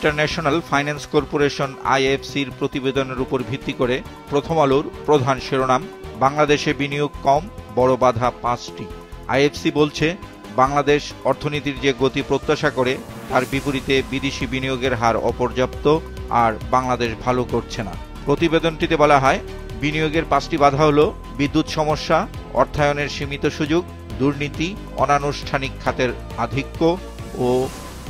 International finance corporation আইএফসির প্রতিবেদনের উপর ভিত্তি করে প্রথম আলোর প্রধান শিরোনাম, বাংলাদেশে বিনিয়োগ কম, বড় বাধা 5টি। আইএফসি বলছে, বাংলাদেশ অর্থনীতির যে গতি প্রত্যাশা করে তার বিপরীতে বিদেশি বিনিয়োগের হার অপর্যাপ্ত, আর বাংলাদেশ ভালো করছে না। প্রতিবেদনটিতে বলা হয়, বিনিয়োগের 5টি বাধা হল বিদ্যুৎ সমস্যা, অর্থায়নের সীমিত সুযোগ, দুর্নীতি, অনানুষ্ঠানিক খাতের আধিক্য ও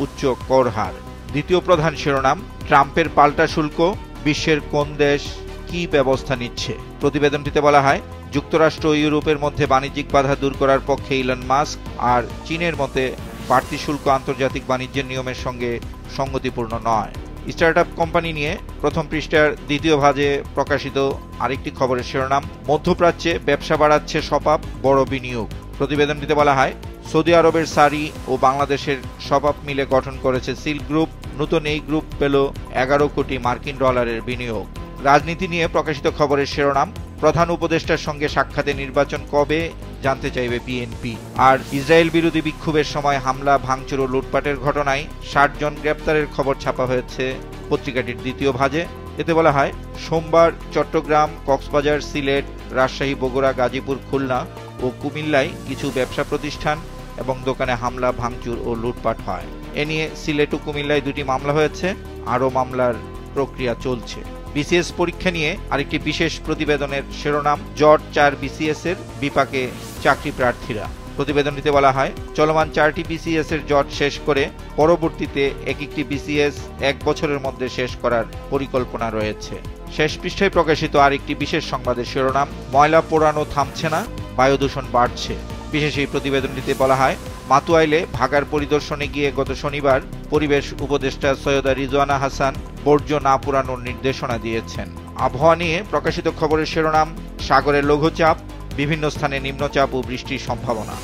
উচ্চ কর হার। দ্বিতীয় প্রধান শিরোনাম, ট্রাম্পের পাল্টা শুল্ক, বিশ্বের কোন দেশ কি ব্যবস্থা নিচ্ছে। প্রতিবেদনটিতে বলা হয়, যুক্তরাষ্ট্র ও ইউরোপের মধ্যে বাণিজ্যিক বাধা দূর করার পক্ষে ইলন মাস্ক, আর চীনের মতে বাড়তি শুল্ক আন্তর্জাতিক বাণিজ্যের নিয়মের সঙ্গে সঙ্গতিপূর্ণ নয়। স্টার্টআপ কোম্পানি নিয়ে প্রথম পৃষ্ঠার দ্বিতীয় ভাগে প্রকাশিত আরেকটি খবরের শিরোনাম, মধ্যপ্রাচ্যে ব্যবসা বাড়াচ্ছে সপাপ, বড় বিনিয়োগ। প্রতিবেদনটিতে বলা হয়, সৌদি আরবের সারি ও বাংলাদেশের সপাপ মিলে গঠন করেছে সিল্ক গ্রুপ। নতুন এই গ্রুপ পেল 11 কোটি মার্কিন ডলারের বিনিয়োগ। রাজনীতি নিয়ে প্রকাশিত খবরের শিরোনাম, প্রধান উপদেষ্টার সঙ্গে সাক্ষাতে নির্বাচন কবে জানতে চাইবে বিএনপি। আর ইসরায়েল বিরোধী বিক্ষোভের সময় হামলা, ভাঙচুর ও লুটপাটের ঘটনায় 60 জন গ্রেপ্তারের খবর ছাপা হয়েছে পত্রিকাটির দ্বিতীয় ভাগে। এতে বলা হয়, সোমবার চট্টগ্রাম, কক্সবাজার, সিলেট, রাজশাহী, বগুড়া, গাজীপুর, খুলনা ও কুমিল্লায় কিছু ব্যবসা প্রতিষ্ঠান এবং দোকানে হামলা, ভাঙচুর ও লুটপাট হয়। এ নিয়ে সিলেট ও কুমিল্লায় 2টি মামলা হয়েছে, আরও মামলার প্রক্রিয়া চলছে। বিসিএস পরীক্ষা নিয়ে আরেকটি বিশেষ প্রতিবেদনের শিরোনাম, জট 4 বিসিএস এর বিপাকে চাকরি প্রার্থীরা। প্রতিবেদনটিতে বলা হয়, চলমান 4টি বিসিএস এর জট শেষ করে পরবর্তীতে একটি বিসিএস 1 বছরের মধ্যে শেষ করার পরিকল্পনা রয়েছে। শেষ পৃষ্ঠায় প্রকাশিত আরেকটি বিশেষ সংবাদের শিরোনাম, ময়লা পোড়ানো থামছে না, বায়ু দূষণ বাড়ছে। বিশেষ এই প্রতিবেদনটিতে বলা হয়, মাতুয়াইলে ভাগাড় পরিদর্শনে গিয়ে গত শনিবার পরিবেশ উপদেষ্টা সৈয়দা রিজওয়ানা হাসান বর্জ্য না পুরানোর নির্দেশনা দিয়েছেন। আবহাওয়া নিয়ে প্রকাশিত খবরের শিরোনাম, সাগরের লঘুচাপ, বিভিন্ন স্থানে নিম্নচাপ ও বৃষ্টির সম্ভাবনা।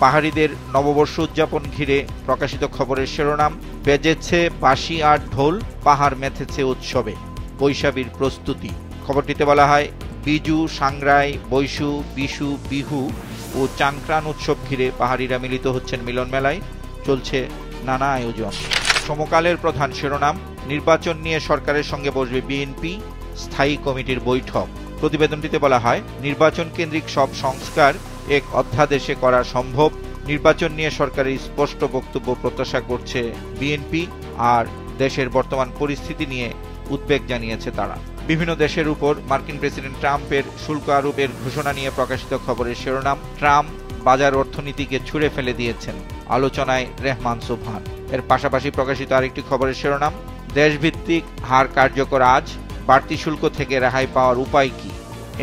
পাহাড়িদের নববর্ষ উদযাপন ঘিরে প্রকাশিত খবরের শিরোনাম, বেজেছে বাঁশি আর ঢোল, পাহাড় মেতেছে উৎসবে, বৈশাখীর প্রস্তুতি। খবরটিতে বলা হয়, বিজু, সাংগ্রাই, বৈশু, বিশু, বিহু ও চাংক্রান উৎসব ঘিরে পাহাড়িরা মিলিত হচ্ছেন মিলন মেলায়, চলছে নানা আয়োজন। সমকালের প্রধান শিরোনাম, নির্বাচন নিয়ে সরকারের সঙ্গে বসবে বিএনপি, স্থায়ী কমিটির বৈঠক। প্রতিবেদনটিতে বলা হয়, নির্বাচন কেন্দ্রিক সব সংস্কার এক অধ্যাদেশে করা সম্ভব। নির্বাচন নিয়ে সরকারের স্পষ্ট বক্তব্য প্রত্যাশা করছে বিএনপি, আর দেশের বর্তমান পরিস্থিতি নিয়ে উদ্বেগ জানিয়েছে তারা। বিভিন্ন দেশের উপর মার্কিন প্রেসিডেন্ট ট্রাম্পের শুল্ক আরোপের ঘোষণা নিয়ে প্রকাশিত খবরের শিরোনাম, ট্রাম্প বাজার অর্থনীতিকে ছুঁড়ে ফেলে দিয়েছেন, আলোচনায় রেহমান সোবহান। এর পাশাপাশি প্রকাশিত আরেকটি খবরের শিরোনাম, দেশভিত্তিক হার কার্যকর আজ, বাড়তি শুল্ক থেকে রেহাই পাওয়ার উপায় কি।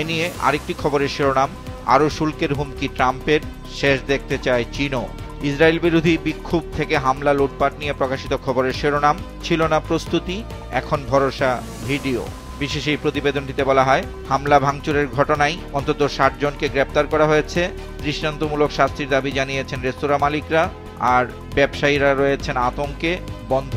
এ নিয়ে আরেকটি খবরের শিরোনাম, আরও শুল্কের হুমকি ট্রাম্পের, শেষ দেখতে চায় চীনও। ইসরায়েল বিরোধী বিক্ষোভ থেকে হামলা, লুটপাট নিয়ে প্রকাশিত খবরের শিরোনাম, ছিল না প্রস্তুতি, এখন ভরসা ভিডিও। বিশেষ এই প্রতিবেদনটিতে বলা হয়, হামলা ভাঙচুরের ঘটনায় অন্তত 60 জনকে গ্রেপ্তার করা হয়েছে। দৃষ্টান্তমূলক শাস্তির দাবি জানিয়েছেন রেস্তোরাঁ মালিকরা, আর ব্যবসায়ীরা রয়েছেন আতঙ্কে, বন্ধ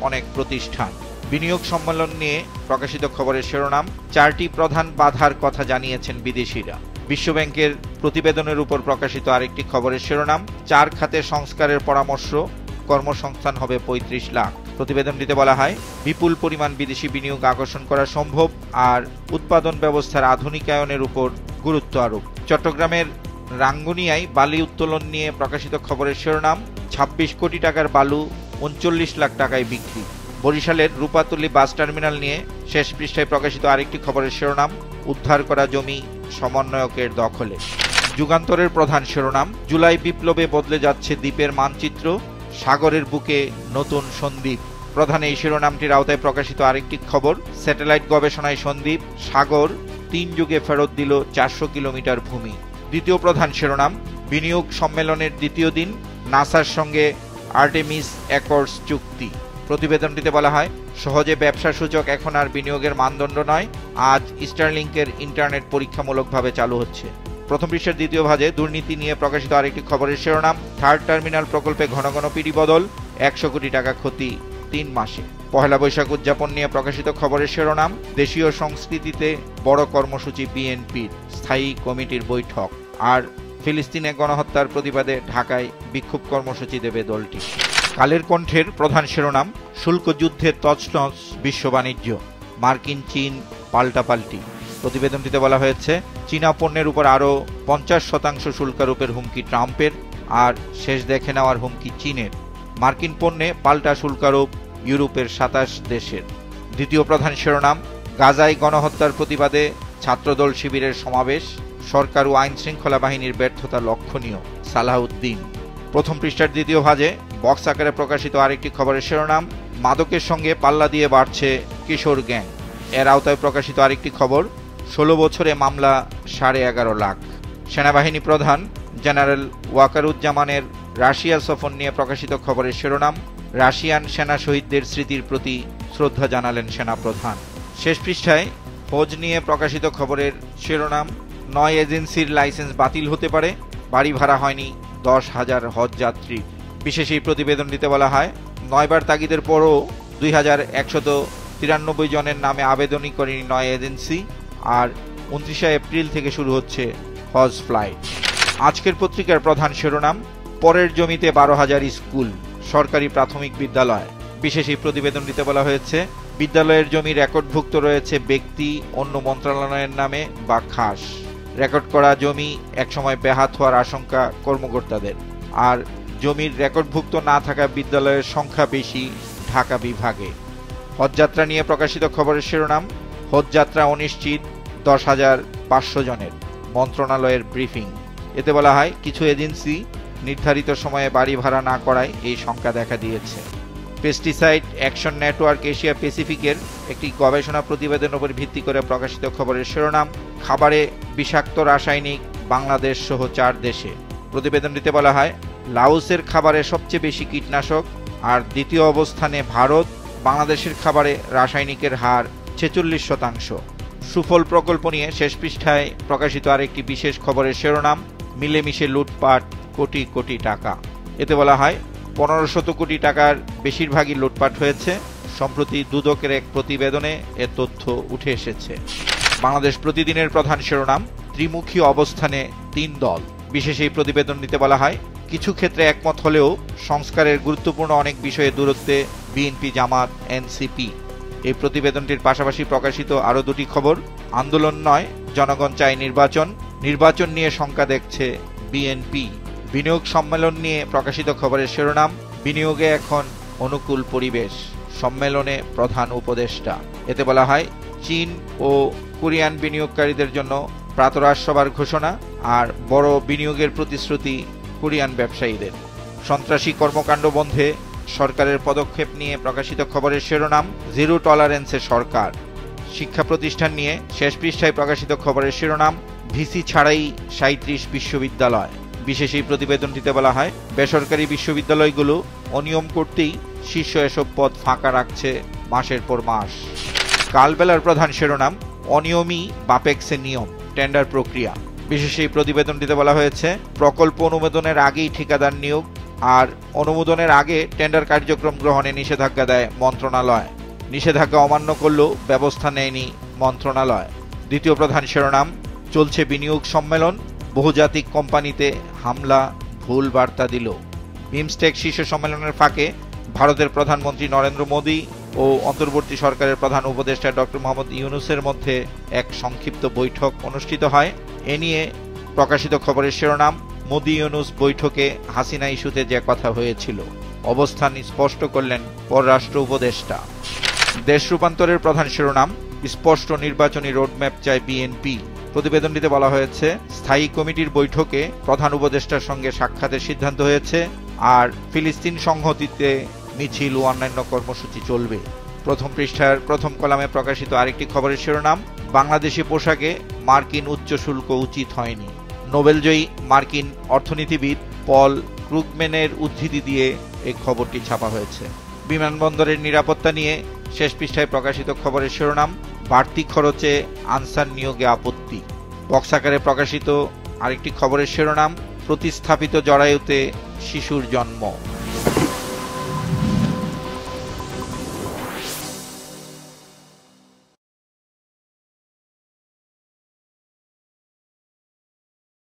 অনেক প্রতিষ্ঠান। বিনিয়োগ সম্মেলন নিয়ে প্রকাশিত খবরের শিরোনাম, 4টি প্রধান বাধার কথা জানিয়েছেন বিদেশিরা। বিশ্বব্যাংকের প্রতিবেদনের উপর প্রকাশিত আরেকটি খবরের শিরোনাম, 4 খাতে সংস্কারের পরামর্শ, কর্মসংস্থান হবে 35 লাখ। প্রতিবেদনটিতে বলা হয়, বিপুল পরিমাণ বিদেশি বিনিয়োগ আকর্ষণ করা সম্ভব, আর উৎপাদন ব্যবস্থার আধুনিকায়নের উপর গুরুত্ব আরোপ। চট্টগ্রামের রাঙ্গুনিয়ায় বালি উত্তোলন নিয়ে প্রকাশিত খবরের শিরোনাম, 26 কোটি টাকার বালু 39 লাখ টাকায় বিক্রি। বরিশালের রূপাতুলি বাস টার্মিনাল নিয়ে শেষ পৃষ্ঠায় প্রকাশিত আরেকটি খবরের শিরোনাম, উদ্ধার করা জমি সমন্বয়কের দখলে। যুগান্তরের প্রধান শিরোনাম, জুলাই বিপ্লবে বদলে যাচ্ছে দ্বীপের মানচিত্র, সাগরের বুকে নতুন সন্দ্বীপ। প্রধান এই শিরোনামটির আওতায় প্রকাশিত আরেকটি খবর, স্যাটেলাইট গবেষণায় সন্দ্বীপ, সাগর 3 যুগে ফেরত দিল 400 কিলোমিটার ভূমি। দ্বিতীয় প্রধান শিরোনাম, বিনিয়োগ সম্মেলনের দ্বিতীয় দিন, নাসার সঙ্গে আর্টেমিস অ্যাকর্ডস চুক্তি। প্রতিবেদনটিতে বলা হয়, সহজে ব্যবসা সূচক এখন আর বিনিয়োগের মানদণ্ড নয়, আজ স্টারলিংকের ইন্টারনেট পরীক্ষামূলকভাবে চালু হচ্ছে। প্রথম পৃষ্ঠার দ্বিতীয় ভাগে দুর্নীতি নিয়ে প্রকাশিত আরেকটি খবরের শিরোনাম, 3rd টার্মিনাল প্রকল্পে ঘন ঘন পিডি বদল, 100 কোটি টাকা ক্ষতি 3 মাসে। পহেলা বৈশাখ উদযাপন নিয়ে প্রকাশিত খবরের শিরোনাম, দেশীয় সংস্কৃতিতে বড় কর্মসূচি বিএনপির, স্থায়ী কমিটির বৈঠক। আর ফিলিস্তিনে গণহত্যার প্রতিবাদে ঢাকায় বিক্ষোভ কর্মসূচি দেবে দলটি। কালের কণ্ঠের প্রধান শিরোনাম, শুল্ক যুদ্ধের তছনছ বিশ্ব বাণিজ্য, মার্কিন চীন পাল্টাপাল্টি। প্রতিবেদনটিতে বলা হয়েছে, চীনা পণ্যের উপর আরও 50% শুল্কারোপের হুমকি ট্রাম্পের, আর শেষ দেখে নেওয়ার হুমকি চীনের। মার্কিন পণ্যে পাল্টা শুল্কারোপ ইউরোপের 27 দেশের। দ্বিতীয় প্রধান শিরোনাম, গাজায় গণহত্যার প্রতিবাদে ছাত্রদল শিবিরের সমাবেশ, সরকার ও আইন শৃঙ্খলা বাহিনীর ব্যর্থতা লক্ষণীয়, সালাহউদ্দিন। প্রথম পৃষ্ঠার দ্বিতীয় ভাজে বক্স আকারে প্রকাশিত আরেকটি খবরের শিরোনাম, মাদকের সঙ্গে পাল্লা দিয়ে বাড়ছে কিশোর গ্যাং। এর আওতায় প্রকাশিত আরেকটি খবর, 16 বছরে মামলা 11.5 লাখ। সেনাবাহিনী প্রধান জেনারেল ওয়াকারুজ্জামানের রাশিয়া সফর নিয়ে প্রকাশিত খবরের শিরোনাম, রাশিয়ান সেনা শহীদদের স্মৃতির প্রতি শ্রদ্ধা জানালেন সেনাপ্রধান। শেষ পৃষ্ঠায় হজ নিয়ে প্রকাশিত খবরের শিরোনাম, 9 এজেন্সির লাইসেন্স বাতিল হতে পারে, বাড়ি ভাড়া হয়নি 10,000 হজ যাত্রী। বিশেষ এই প্রতিবেদনটিতে বলা হয়, 9 বার তাগিদের পরও 2193 জনের নামে আবেদনই করেনি 9 এজেন্সি, আর 29 এপ্রিল থেকে শুরু হচ্ছে হজ ফ্লাইট। আজকের পত্রিকার প্রধান শিরোনাম, পরের জমিতে 12,000 স্কুল, সরকারি প্রাথমিক বিদ্যালয়। বিশেষ এই প্রতিবেদনটিতে বলা হয়েছে, বিদ্যালয়ের জমি রেকর্ডভুক্ত রয়েছে ব্যক্তি অন্য মন্ত্রণালয়ের নামে বা খাস। রেকর্ড করা জমি একসময় ব্যাহত হওয়ার আশঙ্কা কর্মকর্তাদের। আর জমির রেকর্ডভুক্ত না থাকা বিদ্যালয়ের সংখ্যা বেশি ঢাকা বিভাগে। হজযাত্রা নিয়ে প্রকাশিত খবরের শিরোনাম, হজযাত্রা অনিশ্চিত 10,500 জনের, মন্ত্রণালয়ের ব্রিফিং। এতে বলা হয়, কিছু এজেন্সি নির্ধারিত সময়ে বাড়ি ভাড়া না করায় এই সংখ্যা দেখা দিয়েছে। পেস্টিসাইড অ্যাকশন নেটওয়ার্ক এশিয়া প্যাসিফিকের একটি গবেষণা প্রতিবেদনের উপর ভিত্তি করে প্রকাশিত খবরের শিরোনাম, খাবারে বিষাক্ত রাসায়নিক বাংলাদেশ সহ 4 দেশে। প্রতিবেদনটিতে বলা হয়, লাওসের খাবারে সবচেয়ে বেশি কীটনাশক, আর দ্বিতীয় অবস্থানে ভারত। বাংলাদেশের খাবারে রাসায়নিকের হার 46%। সুফল প্রকল্প নিয়ে শেষ পৃষ্ঠায় প্রকাশিত আরেকটি বিশেষ খবরের শিরোনাম, মিলেমিশে লুটপাট কোটি কোটি টাকা। এতে বলা হয়, 1500 কোটি টাকার বেশিরভাগই লুটপাট হয়েছে। সম্প্রতি দুদকের এক প্রতিবেদনে এ তথ্য উঠে এসেছে। বাংলাদেশ প্রতিদিনের প্রধান শিরোনাম, ত্রিমুখী অবস্থানে 3 দল। বিশেষ এই প্রতিবেদনটিতে বলা হয়, কিছু ক্ষেত্রে একমত হলেও সংস্কারের গুরুত্বপূর্ণ অনেক বিষয়ে দূরত্বে বিএনপি, জামাত, এনসিপি। এই প্রতিবেদনটির পাশাপাশি প্রকাশিত আরও 2টি খবর, আন্দোলন নয়, জনগণ চায় নির্বাচন, নির্বাচন নিয়ে শঙ্কা দেখছে বিএনপি। বিনিয়োগ সম্মেলন নিয়ে প্রকাশিত খবরের শিরোনাম, বিনিয়োগে এখন অনুকূল পরিবেশ, সম্মেলনে প্রধান উপদেষ্টা। এতে বলা হয়, চীন ও কোরিয়ান বিনিয়োগকারীদের জন্য প্রাতরাশ সভার ঘোষণা, আর বড় বিনিয়োগের প্রতিশ্রুতি কোরিয়ান ব্যবসায়ীদের। সন্ত্রাসী কর্মকাণ্ড বন্ধে সরকারের পদক্ষেপ নিয়ে প্রকাশিত খবরের শিরোনাম, জিরো টলারেন্সে সরকার। শিক্ষা প্রতিষ্ঠান নিয়ে শেষ পৃষ্ঠায় প্রকাশিত খবরের শিরোনাম, ভিসি ছাড়াই 37 বিশ্ববিদ্যালয়। বিশেষ এই প্রতিবেদনটিতে বলা হয়, বেসরকারি বিশ্ববিদ্যালয়গুলো অনিয়ম করতেই শীর্ষ এসব পদ ফাঁকা রাখছে মাসের পর মাস। কালবেলার প্রধান শিরোনাম, অনিয়মই বাপেক্সের নিয়ম, টেন্ডার প্রক্রিয়া। বিশেষ এই প্রতিবেদনটিতে বলা হয়েছে, প্রকল্প অনুমোদনের আগেই ঠিকাদার নিয়োগ, আর অনুমোদনের আগে টেন্ডার কার্যক্রম গ্রহণে নিষেধাজ্ঞা দেয় মন্ত্রণালয়। নিষেধাজ্ঞা অমান্য করলেও ব্যবস্থা নেয়নি মন্ত্রণালয়। দ্বিতীয় প্রধান শিরোনাম, চলছে বিনিয়োগ সম্মেলন, বহুজাতিক কোম্পানিতে হামলা, ভুল বার্তা দিল। বিমস্টেক শীর্ষ সম্মেলনের ফাঁকে ভারতের প্রধানমন্ত্রী নরেন্দ্র মোদী ও অন্তর্বর্তী সরকারের প্রধান উপদেষ্টা ডক্টর মোহাম্মদ ইউনূসের মধ্যে এক সংক্ষিপ্ত বৈঠক অনুষ্ঠিত হয়। এ নিয়ে প্রকাশিত খবরের শিরোনাম, মোদী ইউনূস বৈঠকে হাসিনা ইস্যুতে যে কথা হয়েছিল, অবস্থান স্পষ্ট করলেন পররাষ্ট্র উপদেষ্টা। দেশ রূপান্তরের প্রধান শিরোনাম, স্পষ্ট নির্বাচনী রোডম্যাপ চায় বিএনপি। প্রতিবেদনটিতে বলা হয়েছে, স্থায়ী কমিটির বৈঠকে প্রধান উপদেষ্টার সঙ্গে সাক্ষাতের সিদ্ধান্ত হয়েছে, আর ফিলিস্তিন সংহতিতে মিছিল ও অন্যান্য কর্মসূচি চলবে। প্রথম পৃষ্ঠার প্রথম কলামে প্রকাশিত আরেকটি খবরের শিরোনাম, বাংলাদেশি পোশাকে মার্কিন উচ্চ শুল্ক উচিত হয়নি। নোবেলজয়ী মার্কিন অর্থনীতিবিদ পল ক্রুগম্যানের উদ্ধৃতি দিয়ে এই খবরটি ছাপা হয়েছে। বিমানবন্দরের নিরাপত্তা নিয়ে শেষ পৃষ্ঠায় প্রকাশিত খবরের শিরোনাম, বাড়তি খরচে আনসার নিয়োগে আপত্তি। বক্স আকারে প্রকাশিত আরেকটি খবরের শিরোনাম, প্রতিস্থাপিত জরায়ুতে শিশুর জন্ম।